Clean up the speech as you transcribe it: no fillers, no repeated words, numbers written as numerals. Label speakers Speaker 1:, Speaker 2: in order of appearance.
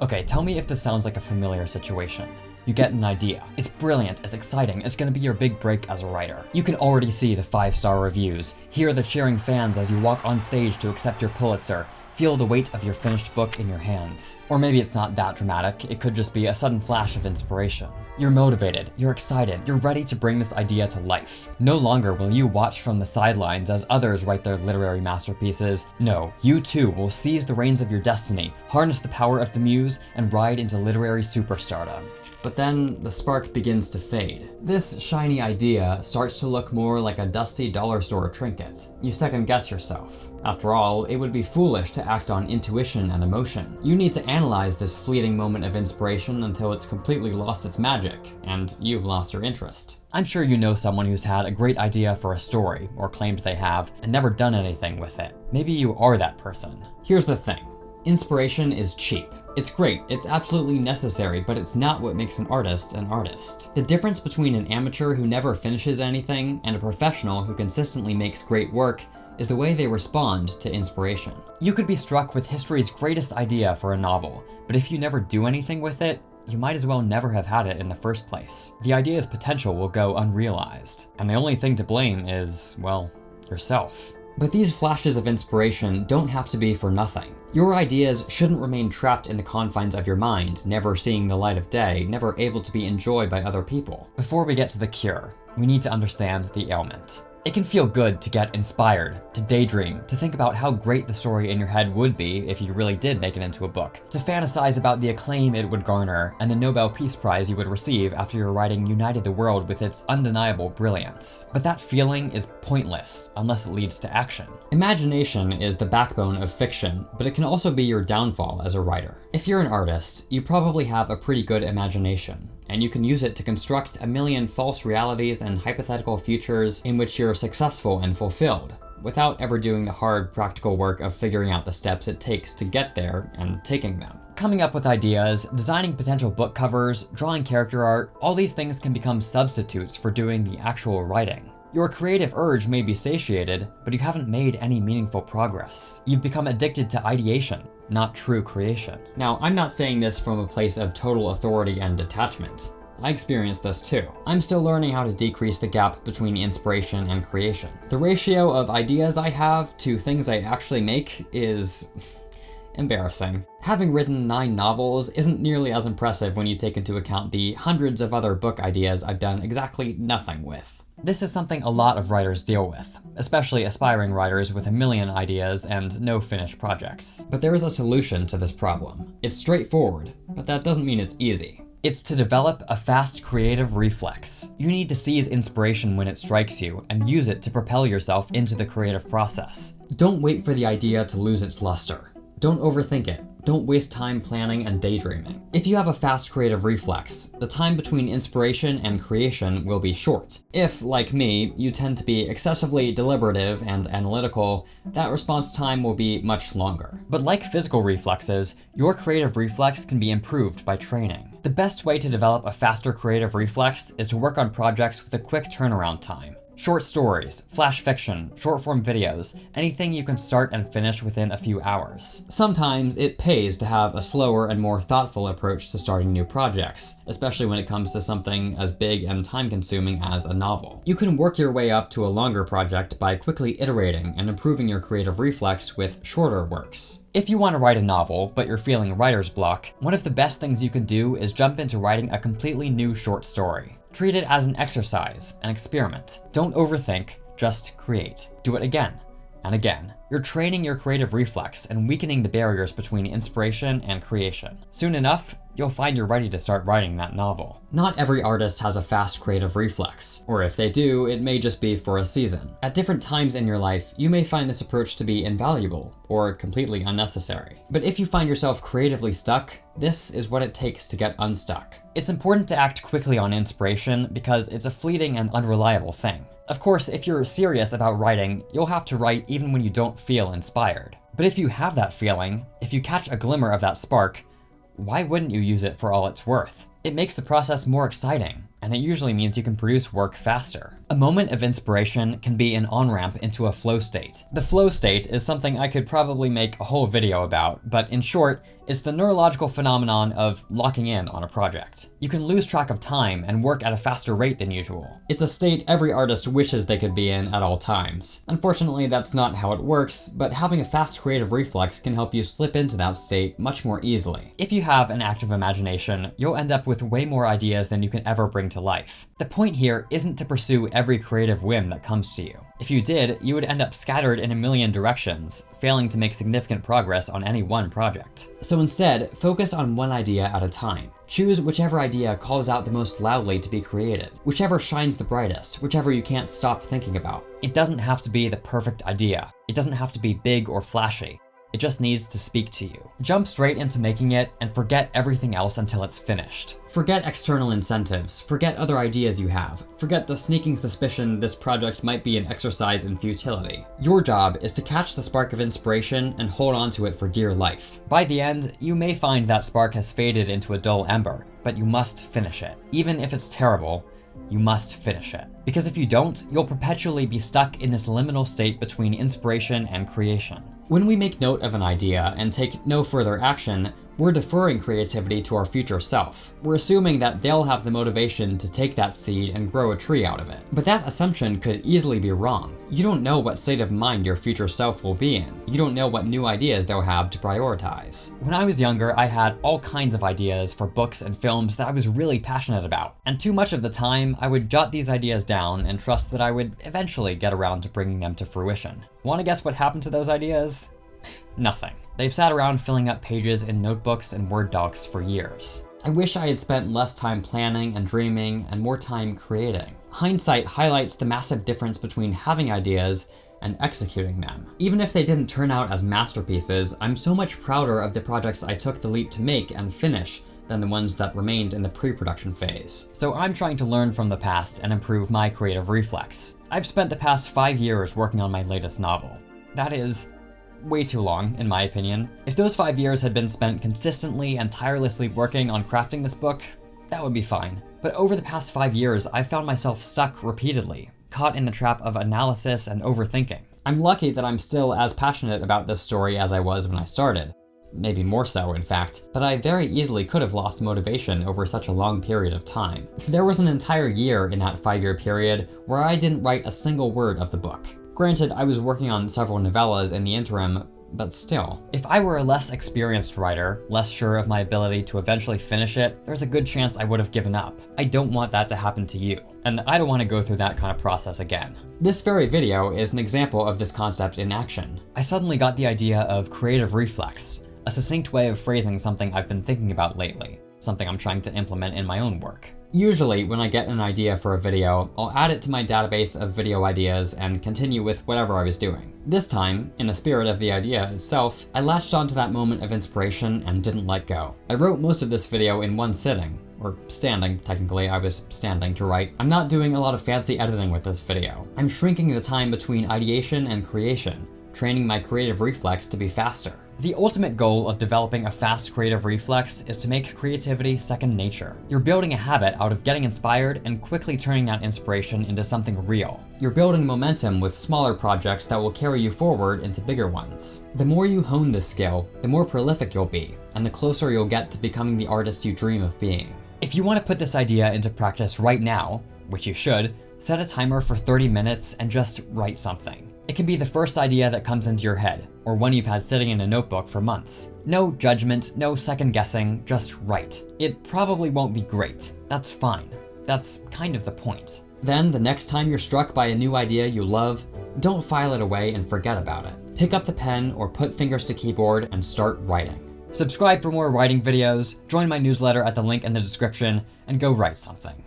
Speaker 1: Okay, tell me if this sounds like a familiar situation. You get an idea. It's brilliant, it's exciting, it's gonna be your big break as a writer. You can already see the 5-star reviews, hear the cheering fans as you walk on stage to accept your Pulitzer, feel the weight of your finished book in your hands. Or maybe it's not that dramatic, it could just be a sudden flash of inspiration. You're motivated, you're excited, you're ready to bring this idea to life. No longer will you watch from the sidelines as others write their literary masterpieces. No, you too will seize the reins of your destiny, harness the power of the muse, and ride into literary superstardom. But then the spark begins to fade. This shiny idea starts to look more like a dusty dollar store trinket. You second guess yourself. After all, it would be foolish to act on intuition and emotion. You need to analyze this fleeting moment of inspiration until it's completely lost its magic, and you've lost your interest. I'm sure you know someone who's had a great idea for a story, or claimed they have, and never done anything with it. Maybe you are that person. Here's the thing. Inspiration is cheap. It's great, it's absolutely necessary, but it's not what makes an artist an artist. The difference between an amateur who never finishes anything and a professional who consistently makes great work is the way they respond to inspiration. You could be struck with history's greatest idea for a novel, but if you never do anything with it, you might as well never have had it in the first place. The idea's potential will go unrealized, and the only thing to blame is, well, yourself. But these flashes of inspiration don't have to be for nothing. Your ideas shouldn't remain trapped in the confines of your mind, never seeing the light of day, never able to be enjoyed by other people. Before we get to the cure, we need to understand the ailment. It can feel good to get inspired, to daydream, to think about how great the story in your head would be if you really did make it into a book, to fantasize about the acclaim it would garner and the Nobel Peace Prize you would receive after your writing united the world with its undeniable brilliance. But that feeling is pointless unless it leads to action. Imagination is the backbone of fiction, but it can also be your downfall as a writer. If you're an artist, you probably have a pretty good imagination, and you can use it to construct a million false realities and hypothetical futures in which you're successful and fulfilled, without ever doing the hard, practical work of figuring out the steps it takes to get there and taking them. Coming up with ideas, designing potential book covers, drawing character art, all these things can become substitutes for doing the actual writing. Your creative urge may be satiated, but you haven't made any meaningful progress. You've become addicted to ideation, not true creation. Now, I'm not saying this from a place of total authority and detachment. I experienced this too. I'm still learning how to decrease the gap between inspiration and creation. The ratio of ideas I have to things I actually make is embarrassing. Having written 9 novels isn't nearly as impressive when you take into account the hundreds of other book ideas I've done exactly nothing with. This is something a lot of writers deal with, especially aspiring writers with a million ideas and no finished projects. But there is a solution to this problem. It's straightforward, but that doesn't mean it's easy. It's to develop a fast creative reflex. You need to seize inspiration when it strikes you and use it to propel yourself into the creative process. Don't wait for the idea to lose its luster. Don't overthink it. Don't waste time planning and daydreaming. If you have a fast creative reflex, the time between inspiration and creation will be short. If, like me, you tend to be excessively deliberative and analytical, that response time will be much longer. But like physical reflexes, your creative reflex can be improved by training. The best way to develop a faster creative reflex is to work on projects with a quick turnaround time. Short stories, flash fiction, short-form videos, anything you can start and finish within a few hours. Sometimes it pays to have a slower and more thoughtful approach to starting new projects, especially when it comes to something as big and time-consuming as a novel. You can work your way up to a longer project by quickly iterating and improving your creative reflex with shorter works. If you want to write a novel, but you're feeling writer's block, one of the best things you can do is jump into writing a completely new short story. Treat it as an exercise, an experiment. Don't overthink, just create. Do it again and again. You're training your creative reflex and weakening the barriers between inspiration and creation. Soon enough, you'll find you're ready to start writing that novel. Not every artist has a fast creative reflex, or if they do, it may just be for a season. At different times in your life, you may find this approach to be invaluable or completely unnecessary. But if you find yourself creatively stuck, this is what it takes to get unstuck. It's important to act quickly on inspiration because it's a fleeting and unreliable thing. Of course, if you're serious about writing, you'll have to write even when you don't feel inspired. But if you have that feeling, if you catch a glimmer of that spark, why wouldn't you use it for all it's worth? It makes the process more exciting, and it usually means you can produce work faster. A moment of inspiration can be an on-ramp into a flow state. The flow state is something I could probably make a whole video about, but in short, It's the neurological phenomenon of locking in on a project. You can lose track of time and work at a faster rate than usual. It's a state every artist wishes they could be in at all times. Unfortunately, that's not how it works, but having a fast creative reflex can help you slip into that state much more easily. If you have an active imagination, you'll end up with way more ideas than you can ever bring to life. The point here isn't to pursue every creative whim that comes to you. If you did, you would end up scattered in a million directions, failing to make significant progress on any one project. So instead, focus on one idea at a time. Choose whichever idea calls out the most loudly to be created, whichever shines the brightest, whichever you can't stop thinking about. It doesn't have to be the perfect idea. It doesn't have to be big or flashy. It just needs to speak to you. Jump straight into making it and forget everything else until it's finished. Forget external incentives, forget other ideas you have, forget the sneaking suspicion this project might be an exercise in futility. Your job is to catch the spark of inspiration and hold on to it for dear life. By the end, you may find that spark has faded into a dull ember, but you must finish it. Even if it's terrible, you must finish it. Because if you don't, you'll perpetually be stuck in this liminal state between inspiration and creation. When we make note of an idea and take no further action, we're deferring creativity to our future self. We're assuming that they'll have the motivation to take that seed and grow a tree out of it. But that assumption could easily be wrong. You don't know what state of mind your future self will be in. You don't know what new ideas they'll have to prioritize. When I was younger, I had all kinds of ideas for books and films that I was really passionate about. And too much of the time, I would jot these ideas down and trust that I would eventually get around to bringing them to fruition. Want to guess what happened to those ideas? Nothing. They've sat around filling up pages in notebooks and Word docs for years. I wish I had spent less time planning and dreaming and more time creating. Hindsight highlights the massive difference between having ideas and executing them. Even if they didn't turn out as masterpieces, I'm so much prouder of the projects I took the leap to make and finish than the ones that remained in the pre-production phase. So I'm trying to learn from the past and improve my creative reflex. I've spent the past 5 years working on my latest novel. That is way too long, in my opinion. If those 5 years had been spent consistently and tirelessly working on crafting this book, that would be fine. But over the past 5 years, I've found myself stuck repeatedly, caught in the trap of analysis and overthinking. I'm lucky that I'm still as passionate about this story as I was when I started. Maybe more so, in fact, but I very easily could have lost motivation over such a long period of time. There was an entire year in that 5-year period where I didn't write a single word of the book. Granted, I was working on several novellas in the interim, but still. If I were a less experienced writer, less sure of my ability to eventually finish it, there's a good chance I would have given up. I don't want that to happen to you, and I don't want to go through that kind of process again. This very video is an example of this concept in action. I suddenly got the idea of creative reflex, a succinct way of phrasing something I've been thinking about lately, something I'm trying to implement in my own work. Usually, when I get an idea for a video, I'll add it to my database of video ideas and continue with whatever I was doing. This time, in the spirit of the idea itself, I latched onto that moment of inspiration and didn't let go. I wrote most of this video in one sitting, or standing, technically. I was standing to write. I'm not doing a lot of fancy editing with this video. I'm shrinking the time between ideation and creation, training my creative reflex to be faster. The ultimate goal of developing a fast creative reflex is to make creativity second nature. You're building a habit out of getting inspired and quickly turning that inspiration into something real. You're building momentum with smaller projects that will carry you forward into bigger ones. The more you hone this skill, the more prolific you'll be, and the closer you'll get to becoming the artist you dream of being. If you want to put this idea into practice right now, which you should, set a timer for 30 minutes and just write something. It can be the first idea that comes into your head, or one you've had sitting in a notebook for months. No judgment, no second guessing, just write. It probably won't be great. That's fine. That's kind of the point. Then, the next time you're struck by a new idea you love, don't file it away and forget about it. Pick up the pen or put fingers to keyboard and start writing. Subscribe for more writing videos, join my newsletter at the link in the description, and go write something.